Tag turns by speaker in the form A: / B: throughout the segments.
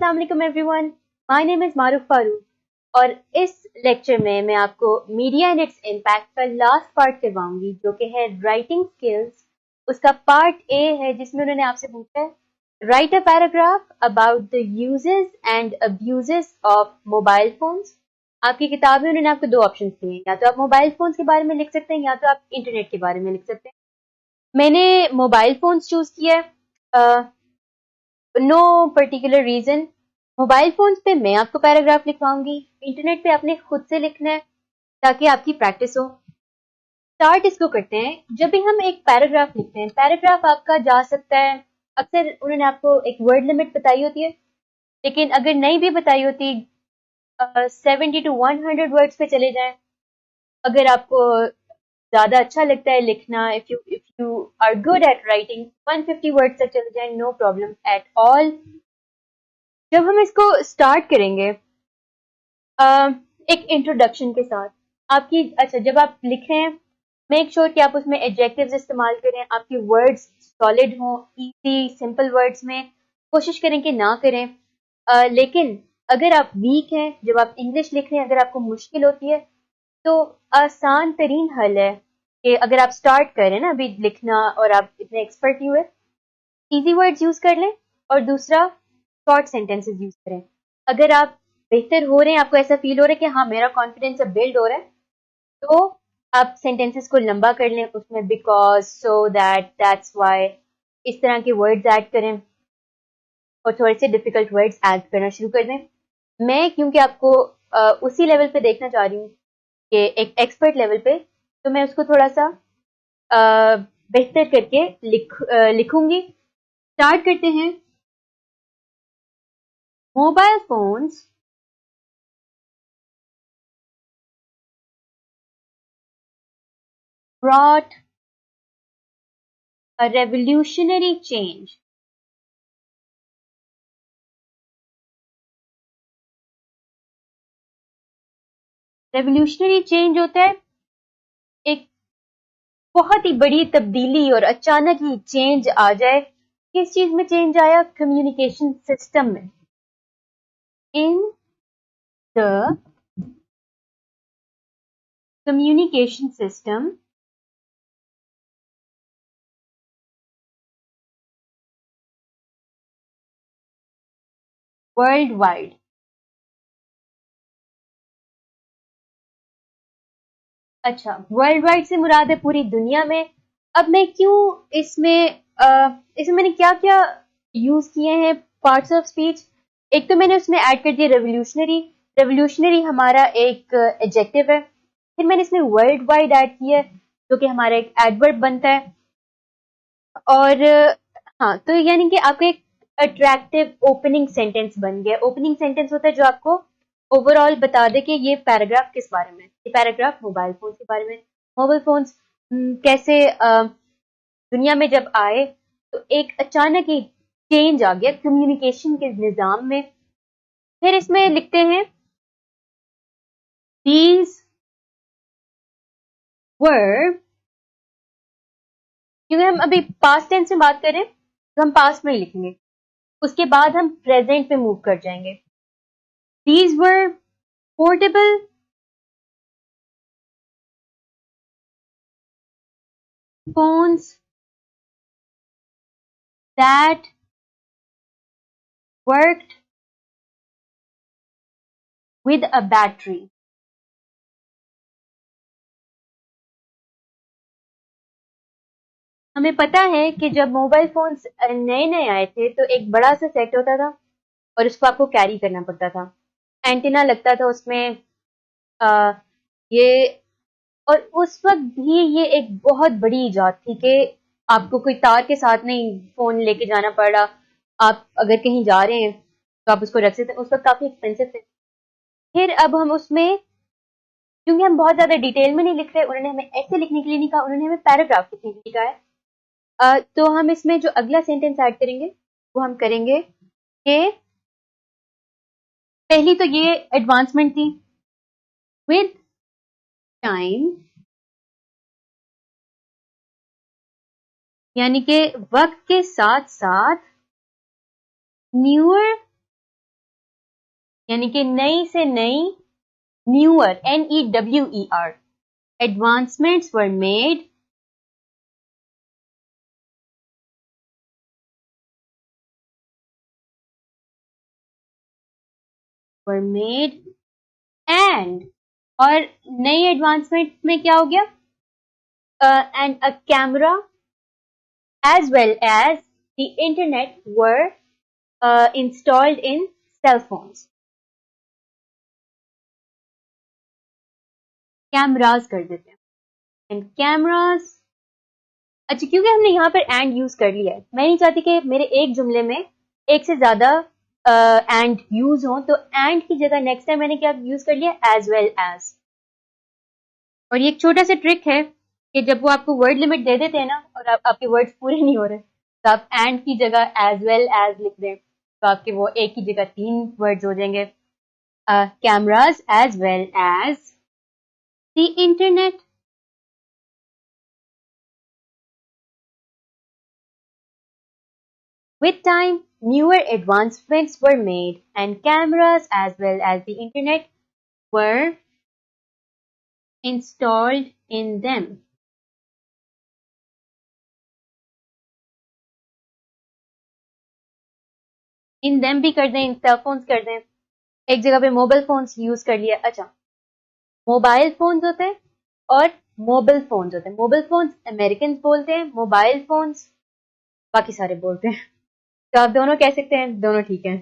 A: अस्सलाम वालेकुम everyone, my name is मारूफ फारूक और इस लेक्चर में मैं आपको मीडिया एंड इट्स इम्पैक्ट का लास्ट पार्ट करवाऊंगी जो कि है राइटिंग स्किल्स। उसका पार्ट ए है जिसमें उन्होंने आपसे पूछा है right a paragraph about the uses and abuses of mobile phones. आपकी किताब में उन्होंने आपको दो ऑप्शन दिए हैं, या तो आप मोबाइल फोन्स के बारे में लिख सकते हैं या तो आप इंटरनेट के बारे में लिख सकते हैं। मैंने मोबाइल फोन्स चूज किया है, no particular reason. Mobile phones पे मैं आपको पैराग्राफ लिखवाऊंगी, इंटरनेट पे आपने खुद से लिखना है ताकि आपकी प्रैक्टिस हो। स्टार्ट इसको करते हैं। जब भी हम एक पैराग्राफ लिखते हैं, पैराग्राफ आपका जा सकता है, अक्सर उन्होंने आपको एक वर्ड लिमिट बताई होती है, लेकिन अगर नहीं भी बताई होती 70 to 100 वर्ड्स पे चले जाएं। अगर आपको ज्यादा अच्छा लगता है लिखना, if you are good at writing, 150 words तक चले जाएं, नो प्रॉब्लम एट ऑल। जब हम इसको स्टार्ट करेंगे एक इंट्रोडक्शन के साथ, आपकी जब आप लिख रहे हैं मेक श्योर कि आप उसमें एडजेक्टिव्स इस्तेमाल करें, आपके वर्ड्स सॉलिड हों, इजी सिंपल वर्ड्स में कोशिश करें कि ना करें। लेकिन अगर आप वीक हैं, जब आप इंग्लिश लिख रहे हैं, अगर आपको मुश्किल होती है तो आसान तरीन हल है कि अगर आप स्टार्ट करें ना अभी लिखना और आप इतने एक्सपर्ट नहीं हुए, इजी वर्ड्स यूज कर लें और दूसरा शॉर्ट सेंटेंसेस यूज करें। अगर आप बेहतर हो रहे हैं, आपको ऐसा फील हो रहा है कि हाँ मेरा कॉन्फिडेंस अब बिल्ड हो रहा है, तो आप सेंटेंसेस को लंबा कर लें, उसमें because, so, that, that's why, इस तरह के वर्ड्स ऐड करें और थोड़े से डिफिकल्ट वर्ड्स ऐड करना शुरू कर दें। मैं क्योंकि आपको उसी लेवल पे देखना चाह रही हूँ कि एक एक्सपर्ट लेवल पे, तो मैं उसको थोड़ा सा बेहतर करके लिखूंगी। स्टार्ट करते हैं। Mobile phones brought a revolutionary change. Revolutionary change होता है एक बहुत ही बड़ी तब्दीली और अचानक ही चेंज आ जाए। किस चीज में चेंज आया? कम्युनिकेशन सिस्टम में। In the communication system world wide. अच्छा, वर्ल्ड वाइड से मुराद है पूरी दुनिया में। अब मैं क्यों इसमें मैंने क्या क्या यूज किए हैं पार्ट्स ऑफ स्पीच। एक तो मैंने उसमें ऐड कर दिया रेवोल्यूशनरी। रेवोल्यूशनरी हमारा एक एडजेक्टिव है। फिर मैंने इसमें वर्ल्ड वाइड ऐड किया जो कि हमारा एक एडवर्ब बनता है। और हाँ, तो यानी कि आपको एक अट्रैक्टिव ओपनिंग सेंटेंस बन गया। ओपनिंग सेंटेंस होता है जो आपको ओवरऑल बता दे कि ये पैराग्राफ किस बारे में। ये पैराग्राफ मोबाइल फोन के बारे में। मोबाइल फोन्स कैसे दुनिया में जब आए तो एक अचानक ही चेंज आ गया कम्युनिकेशन के निजाम में। फिर इसमें लिखते हैं these were, क्योंकि हम अभी पास्ट टेंस में बात करें तो हम पास्ट में ही लिखेंगे, उसके बाद हम प्रेजेंट पे मूव कर जाएंगे। these were portable phones that worked with a battery. हमें पता है कि जब मोबाइल फोन्स नए नए आए थे तो एक बड़ा सा सेट होता था और उसको आपको कैरी करना पड़ता था। एंटीना लगता था उसमें। आ, ये और उस वक्त भी ये एक बहुत बड़ी इजाद थी कि आपको कोई तार के साथ नहीं फोन लेके जाना पड़ रहा। आप अगर कहीं जा रहे हैं तो आप उसको रख सकते हैं। उस वक्त काफी एक्सपेंसिव थे। फिर अब हम उसमें, क्योंकि हम बहुत ज्यादा डिटेल में नहीं लिख रहे, उन्होंने हमें ऐसे लिखने के लिए नहीं कहा, उन्होंने हमें पैराग्राफ लिखने के लिए कहा है। तो हम इसमें जो अगला सेंटेंस ऐड करेंगे वो हम करेंगे कि पहली तो ये एडवांसमेंट थी, विद टाइम, यानी कि वक्त के साथ साथ न्यूअर यानी कि नई से नई, newer, NEWER, advancements were made and, और नई एडवांसमेंट में क्या हो गया, and a camera as well as the internet were installed in cell phones. Cameras कर देते हैं, एंड कैमरास। अच्छा, क्योंकि हमने यहाँ पर एंड यूज कर लिया है, मैं नहीं चाहती कि मेरे एक जुमले में एक से ज्यादा एंड यूज हो, तो एंड की जगह नेक्स्ट टाइम मैंने क्या यूज कर लिया, एज वेल एज। और ये एक छोटा सा ट्रिक है कि जब वो आपको वर्ड लिमिट दे देते हैं ना, और आपके वर्ड्स पूरे नहीं हो रहे, तो आप एंड की जगह एज वेल एज लिख दें, तो आपके वो एक की जगह 3 वर्ड्स हो जाएंगे, cameras as well as the internet. With time, newer advancements were made, and cameras as well as the internet were installed in them. In them भी कर दें, इन सेल फोन्स कर दें, एक जगह पे मोबाइल फोन्स यूज कर लिया। अच्छा, मोबाइल फोन्स होते हैं और मोबाइल फोन्स होते हैं। मोबाइल फोन्स अमेरिकन बोलते हैं, मोबाइल फोन्स बाकी सारे बोलते हैं, तो आप दोनों कह सकते हैं, दोनों ठीक है।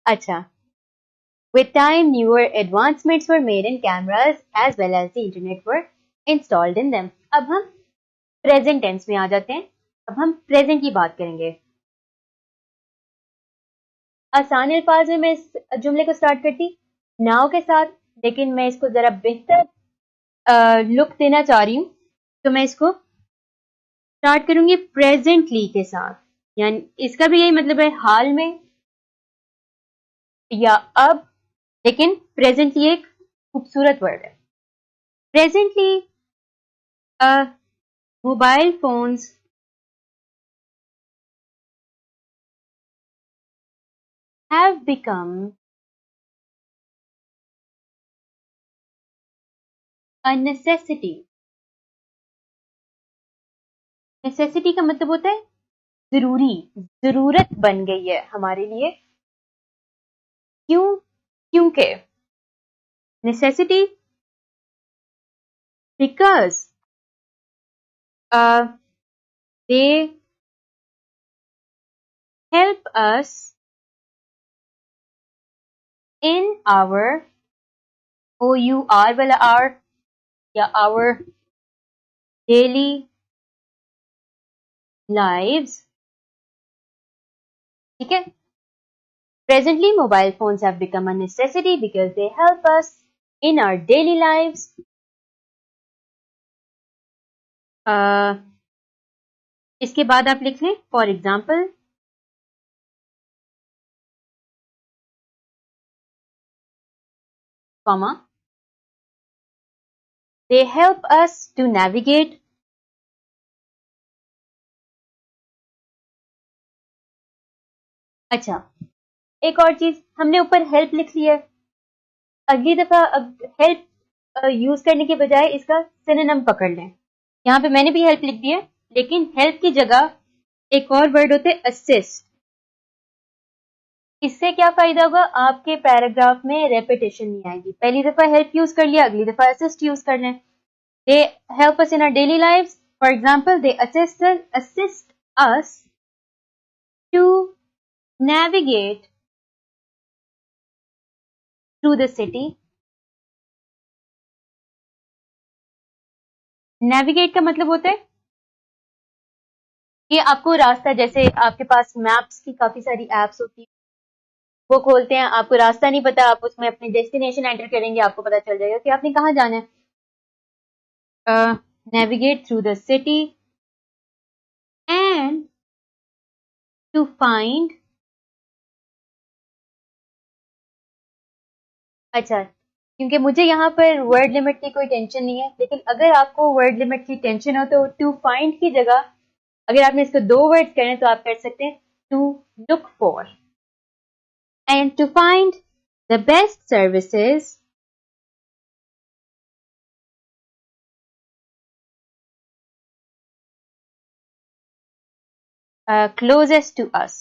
A: अच्छा, with time newer advancements were made in cameras as well as the internet were installed in them. अब हम प्रेजेंट टेंस में आ जाते हैं, अब हम प्रेजेंट की बात करेंगे। आसान अल्फाज में मैं इस जुमले को स्टार्ट करती नाउ के साथ, लेकिन मैं इसको जरा बेहतर लुक देना चाह रही हूँ, तो मैं इसको स्टार्ट करूंगी प्रेजेंटली के साथ। यानी इसका भी यही मतलब है, हाल में या अब, लेकिन प्रेजेंटली एक खूबसूरत वर्ड है। Presently mobile phones have become a necessity. Necessity का मतलब होता है जरूरी, जरूरत बन गई है हमारे लिए। क्यों? क्योंकि necessity, because they help us in our our वाला our या our daily lives, ठीक है। Presently, mobile phones have become a necessity because they help us in our daily lives. इसके बाद आप लिख लें, for example, comma, they help us to navigate अच्छा, एक और चीज, हमने ऊपर हेल्प लिख लिया है, अगली दफा हेल्प यूज करने के बजाय इसका सिनोनिम पकड़ लें। यहाँ पे मैंने भी हेल्प लिख दिया, लेकिन हेल्प की जगह एक और वर्ड होते हैं असिस्ट। इससे क्या फायदा होगा, आपके पैराग्राफ में रेपिटेशन नहीं आएगी। पहली दफा हेल्प यूज कर लिया, अगली दफा असिस्ट यूज कर लें। They help us in our daily lives, for example, they assist us to navigate through the city. Navigate का मतलब होता है कि आपको रास्ता, जैसे आपके पास मैप्स की काफी सारी एप्स होती है, वो खोलते हैं, आपको रास्ता नहीं पता, आप उसमें अपनी डेस्टिनेशन एंटर करेंगे, आपको पता चल जाएगा कि आपने कहाँ जाना है। Navigate through the city and to find, अच्छा, क्योंकि मुझे यहाँ पर वर्ड लिमिट की कोई टेंशन नहीं है, लेकिन अगर आपको वर्ड लिमिट की टेंशन हो तो टू फाइंड की जगह अगर आपने इसको 2 वर्ड्स करें तो आप कर सकते हैं to look for, and to find The best services closest to us.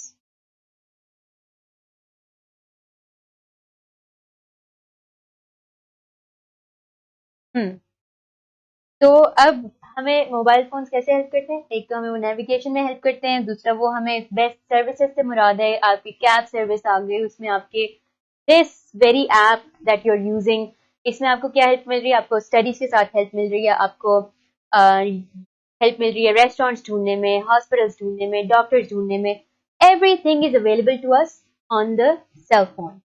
A: तो अब हमें मोबाइल फोन्स कैसे हेल्प करते हैं? एक तो हमें वो नेविगेशन में हेल्प करते हैं, दूसरा वो हमें बेस्ट सर्विसेज से मुराद है आपकी कैब सर्विस आ गई, उसमें आपके this very app that you are using, इसमें आपको क्या हेल्प मिल रही है? आपको स्टडीज के साथ हेल्प मिल रही है, आपको हेल्प मिल रही है रेस्टोरेंट्स ढूंढने में, हॉस्पिटल्स ढूंढने में, डॉक्टर्स ढूंढने में. Everything is available to us on the cell phone.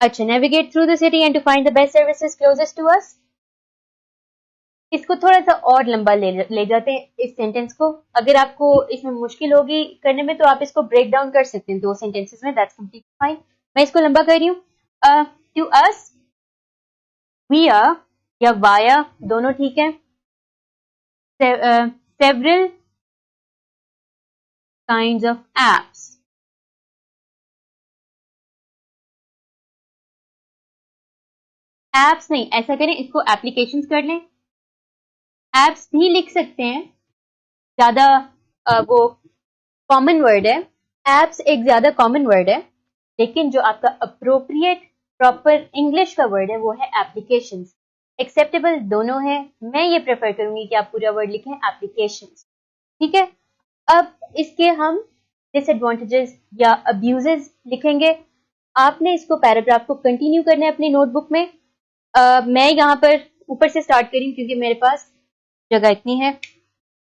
A: अच्छा, navigate through the city and to find the best services closest to us. इसको थोड़ा सा और लंबा ले जाते हैं इस सेंटेंस को. अगर आपको इसमें मुश्किल होगी करने में तो आप इसको ब्रेक डाउन कर सकते हैं दो सेंटेंसेस में, दैट्स कंप्लीटली फाइन. मैं इसको लंबा कर रही हूँ. टू अस, वी आर या वाया दोनों ठीक है. Several kinds of apps. Apps नहीं, ऐसा करें इसको एप्लीकेशंस कर लें. एप्स भी लिख सकते हैं, ज्यादा वो कॉमन वर्ड है. एप्स एक ज्यादा कॉमन वर्ड है, लेकिन जो आपका अप्रोप्रिएट प्रॉपर इंग्लिश का वर्ड है वो है एप्लीकेशंस. एक्सेप्टेबल दोनों है. मैं ये प्रेफर करूंगी कि आप पूरा वर्ड लिखें एप्लीकेशंस. ठीक है. अब इसके हम डिसएडवांटेजेस या अब्यूजेस लिखेंगे. आपने इसको पैराग्राफ को कंटिन्यू करना है अपनी नोटबुक में. मैं यहाँ पर ऊपर से स्टार्ट करी क्योंकि मेरे पास जगह इतनी है.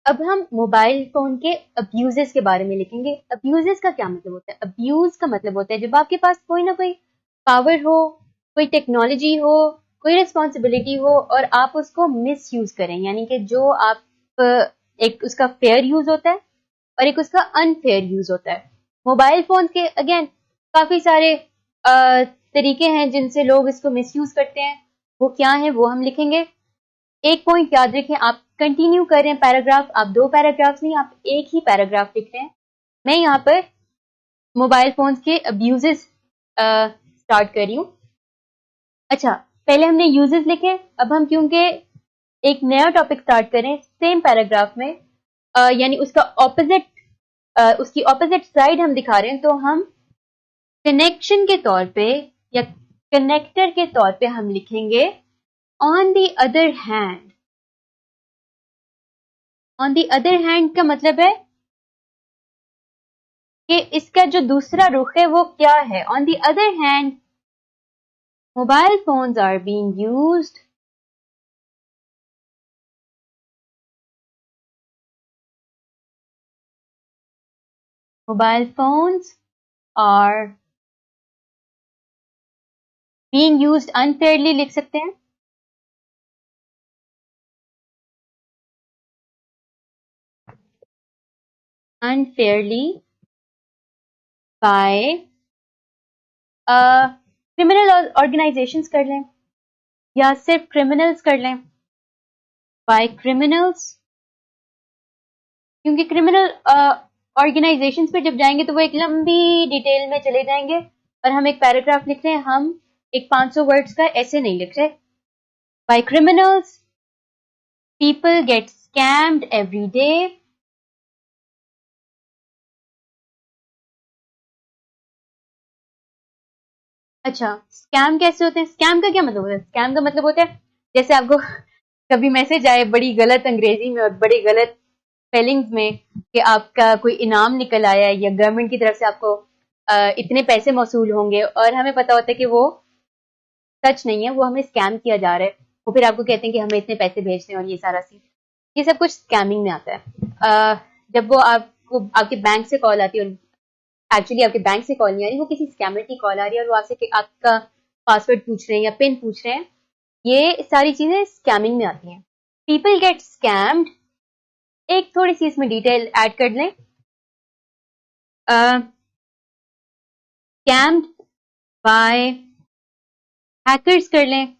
A: अब हम मोबाइल फोन के अब्यूजेस के बारे में लिखेंगे. अब्यूजेस का क्या मतलब होता है? अब्यूज का मतलब होता है जब आपके पास कोई ना कोई पावर हो, कोई टेक्नोलॉजी हो, कोई रिस्पॉन्सिबिलिटी हो और आप उसको मिस यूज करें. यानी कि जो आप एक उसका फेयर यूज होता है और एक उसका अनफेयर यूज होता है. मोबाइल फोन के अगेन काफी सारे तरीके हैं जिनसे लोग इसको मिस यूज करते हैं. वो क्या है वो हम लिखेंगे. एक पॉइंट याद रखें, आप कंटिन्यू कर रहे हैं पैराग्राफ, आप दो पैराग्राफ नहीं, आप एक ही पैराग्राफ लिख रहे हैं. मैं यहाँ पर मोबाइल फोन्स के अब्यूजेस स्टार्ट कर रही हूँ. अच्छा, पहले हमने यूजेस लिखे. अब हम क्योंकि एक नया टॉपिक स्टार्ट करें सेम पैराग्राफ में, यानी उसका ऑपोजिट उसकी ऑपोजिट साइड हम दिखा रहे हैं, तो हम कनेक्शन के तौर पे या कनेक्टर के तौर पे हम लिखेंगे on the other hand. On the other hand का मतलब है कि इसका जो दूसरा रुख है वो क्या है. On the other hand, mobile phones are being used mobile phones are being used unfairly लिख सकते हैं. अनफेयरली बाय क्रिमिनल ऑर्गेनाइजेशंस कर लें या सिर्फ क्रिमिनल्स कर लें. बाय क्रिमिनल्स, क्योंकि क्रिमिनल ऑर्गेनाइजेशंस पे जब जाएंगे तो वो एक लंबी डिटेल में चले जाएंगे और हम एक पैराग्राफ लिख रहे हैं, हम एक 500 वर्ड्स का ऐसे नहीं लिख रहे. By criminals, people get scammed every day. अच्छा, स्कैम कैसे होते हैं? स्कैम का क्या मतलब होता है? स्कैम का मतलब होता है जैसे आपको कभी मैसेज आए बड़ी गलत अंग्रेजी में और बड़ी गलत स्पेलिंग्स में कि आपका कोई इनाम निकल आया है या गवर्नमेंट की तरफ से आपको इतने पैसे मौसूल होंगे, और हमें पता होता है कि वो सच नहीं है, वो हमें स्कैम किया जा रहा है. वो फिर आपको कहते हैं कि हमें इतने पैसे भेजने और ये सारा सीन, ये सब कुछ स्कैमिंग में आता है. जब वो आपको आपके बैंक से कॉल आती है, और एक्चुअली आपके बैंक से कॉल नहीं आ रही, वो किसी स्कैमर की कॉल आ रही है और वो आपसे आपका पासवर्ड पूछ रहे हैं या पिन पूछ रहे हैं, ये सारी चीजें स्कैमिंग में आती हैं. पीपल गेट स्कैम्ड, एक थोड़ी सी इसमें डिटेल ऐड कर लें. स्कैम्ड बाय हैकर्स कर लें.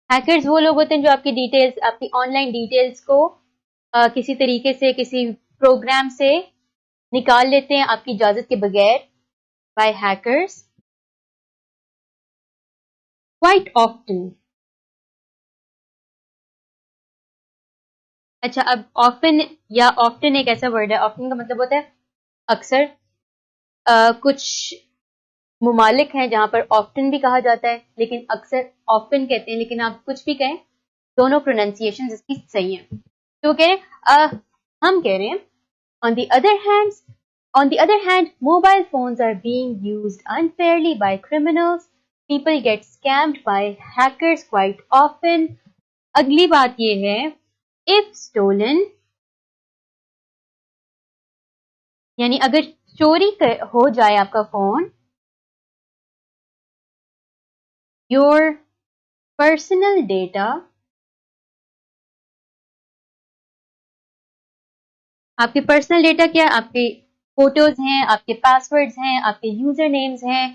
A: हैकर्स वो लोग होते हैं जो आपकी डिटेल्स, आपकी ऑनलाइन डिटेल्स को किसी तरीके से, किसी प्रोग्राम से निकाल लेते हैं आपकी इजाजत के बगैर बाय हैकर्स क्वाइट ऑफ्टन। अच्छा, अब ऑफन या ऑफ्टन एक ऐसा वर्ड है, ऑफ्टन का मतलब होता है अक्सर। कुछ मुमालिक हैं जहां पर ऑफ्टन भी कहा जाता है लेकिन अक्सर ऑफ्टन कहते हैं, लेकिन आप कुछ भी कहें दोनों प्रोनाउंसिएशन इसकी सही है। तो कह रहे हम कह रहे हैं on the other hand mobile phones are being used unfairly by criminals. People get scammed by hackers quite often. अगली बात ये है if stolen, यानी अगर चोरी हो जाए आपका फोन, your personal data, आपके पर्सनल डेटा क्या है, आपके फोटोज हैं, आपके पासवर्ड्स हैं, आपके यूजर नेम्स हैं,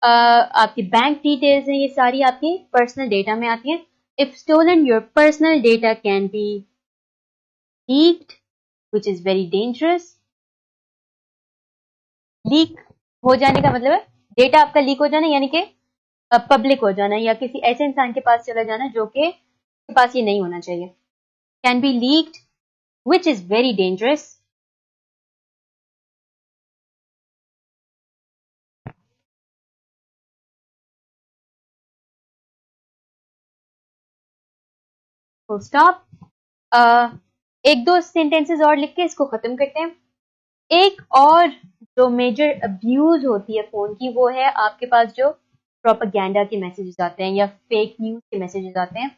A: आपकी बैंक डिटेल्स हैं, ये सारी आपकी पर्सनल डेटा में आती हैं। If stolen your personal data can be leaked which is very dangerous. Leak हो जाने का मतलब है डेटा आपका लीक हो जाना, यानी कि पब्लिक हो जाना या किसी ऐसे इंसान के पास चला जाना जो के पास ये नहीं होना चाहिए। Can be leaked which is very dangerous. Full stop. एक दो सेंटेंसेस और लिख के इसको खत्म करते हैं। एक और जो मेजर अब्यूज होती है फोन की वो है आपके पास जो प्रोपेगेंडा के मैसेजेस आते हैं या फेक न्यूज के मैसेजेस आते हैं।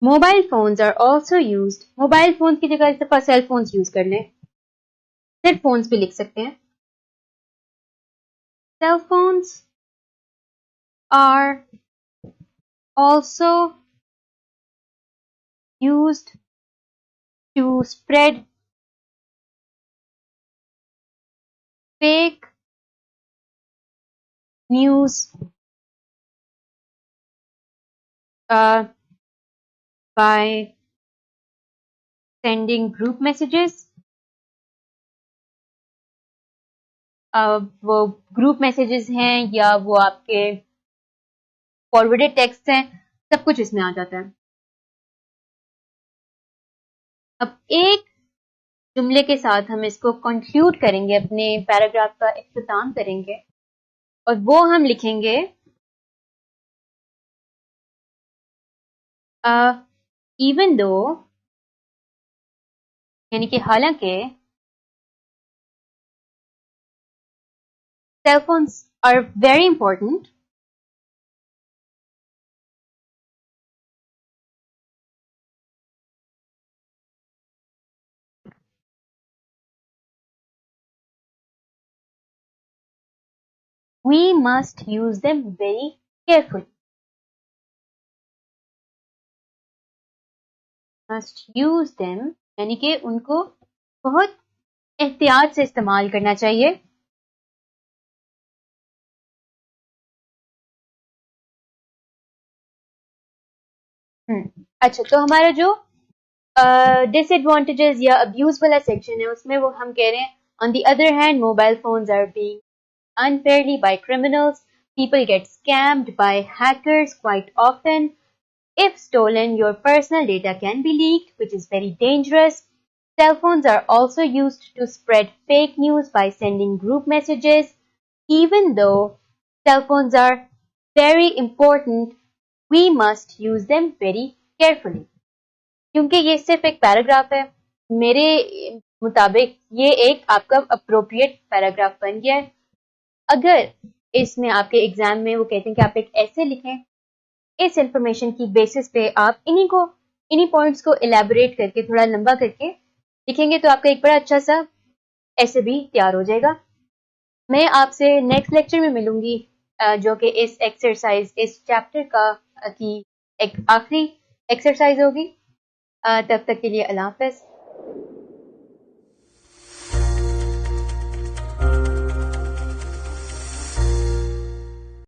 A: Mobile phones are also used, mobile phone की जगह इस दफा सेल फोन्स यूज कर लें, सिर्फ फोन्स भी लिख सकते हैं। Cell phones are also used to spread fake news by sending group messages. वो ग्रुप मैसेजेस हैं या वो आपके फॉरवर्डेड टेक्स्ट हैं, सब कुछ इसमें आ जाता है। अब एक जुमले के साथ हम इसको कंक्लूड करेंगे, अपने पैराग्राफ का इख्तिताम करेंगे और वो हम लिखेंगे इवन दो, यानी कि हालांकि cell phones are very important, we must use them very carefully. Must use them यानी कि उनको बहुत एहतियात से इस्तेमाल करना चाहिए। अच्छा, तो हमारा जो डिसएडवांटेजेस या अब्यूज वाला सेक्शन है उसमें वो हम कह रहे हैं on the other hand mobile phones are being unfairly by criminals. People get scammed by hackers quite often. If stolen, your personal data can be leaked, which is very dangerous. Cell phones are also used to spread fake news by sending group messages. Even though cell phones are very important, we must use them very carefully. क्योंकि ये सिर्फ एक paragraph है, मेरे मुताबिक ये एक आपका अप्रोप्रिएट पैराग्राफ बन गया है। अगर इसमें आपके एग्जाम में वो कहते हैं कि आप एक ऐसे लिखें, इस इंफॉर्मेशन की बेसिस पे आप इन्हीं पॉइंट्स को इलेबोरेट करके थोड़ा लंबा करके लिखेंगे तो आपका एक बड़ा अच्छा सा ऐसे भी तैयार हो जाएगा। मैं आपसे नेक्स्ट लेक्चर में मिलूंगी जो कि इस एक्सरसाइज, इस चैप्टर की एक आखिरी एक्सरसाइज होगी। तब तक के लिए अल्लाह हाफ़िज़।